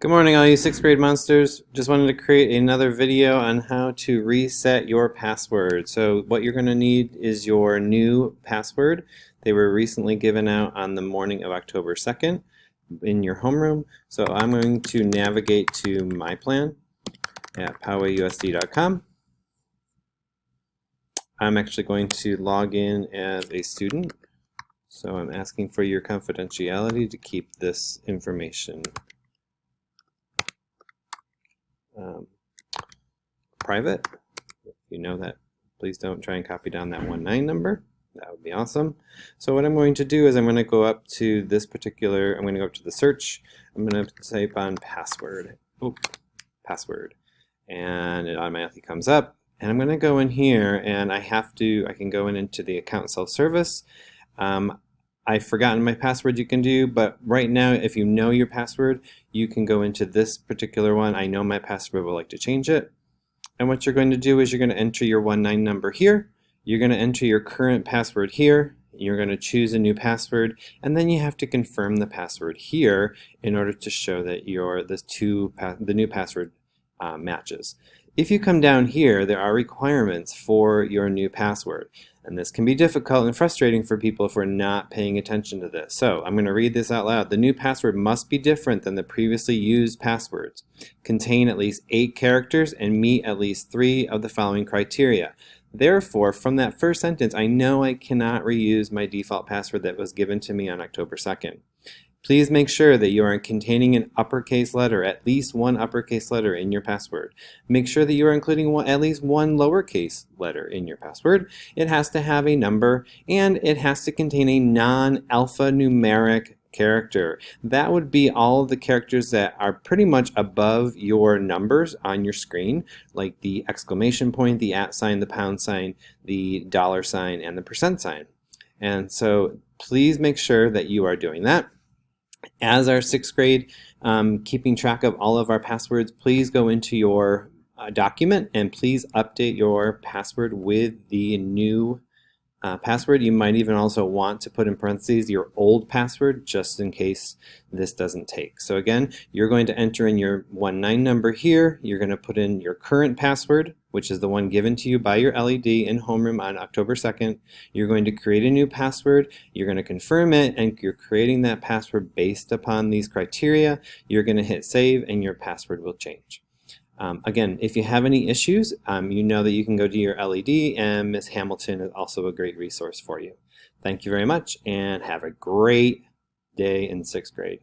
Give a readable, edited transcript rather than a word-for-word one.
Good morning, all you sixth grade monsters. Just wanted to create another video on how to reset your password. So what you're going to need is your new password. They were recently given out on the morning of October 2nd in your homeroom. So I'm going to navigate to my plan at PUSD.com. I'm actually going to log in as a student. So I'm asking for your confidentiality to keep this information private. If you know that, please don't try and copy down that 19 number. That would be awesome. So what I'm going to do is I'm going to go up to this particular, I'm going to go up to the search. I'm going to type on password. Password. And it automatically comes up. And I'm going to go in here and I can go into the account self-service. I've forgotten my password you can do, but right now if you know your password, you can go into this particular one. I know my password, would like to change it. And what you're going to do is you're going to enter your 19 number here. You're going to enter your current password here. You're going to choose a new password, and then you have to confirm the password here in order to show that the new password matches. If you come down here, there are requirements for your new password. And this can be difficult and frustrating for people if we're not paying attention to this. So I'm going to read this out loud. The new password must be different than the previously used passwords, contain at least 8 characters, and meet at least 3 of the following criteria. Therefore, from that first sentence, I know I cannot reuse my default password that was given to me on October 2nd. Please make sure that you are containing an uppercase letter, at least one uppercase letter in your password. Make sure that you are including at least one lowercase letter in your password. It has to have a number, and it has to contain a non-alphanumeric character. That would be all of the characters that are pretty much above your numbers on your screen, like the exclamation point, the @ sign, the pound sign, the dollar sign, and the percent sign. And so please make sure that you are doing that. As our sixth grade, keeping track of all of our passwords, please go into your document and please update your password with the new password. You might even also want to put in parentheses your old password just in case this doesn't take. So again, you're going to enter in your 19 number here. You're going to put in your current password, which is the one given to you by your LED in homeroom on October 2nd. You're going to create a new password. You're going to confirm it, and you're creating that password based upon these criteria. You're going to hit save, and your password will change. Again, if you have any issues, you know that you can go to your LED, and Ms. Hamilton is also a great resource for you. Thank you very much, and have a great day in sixth grade.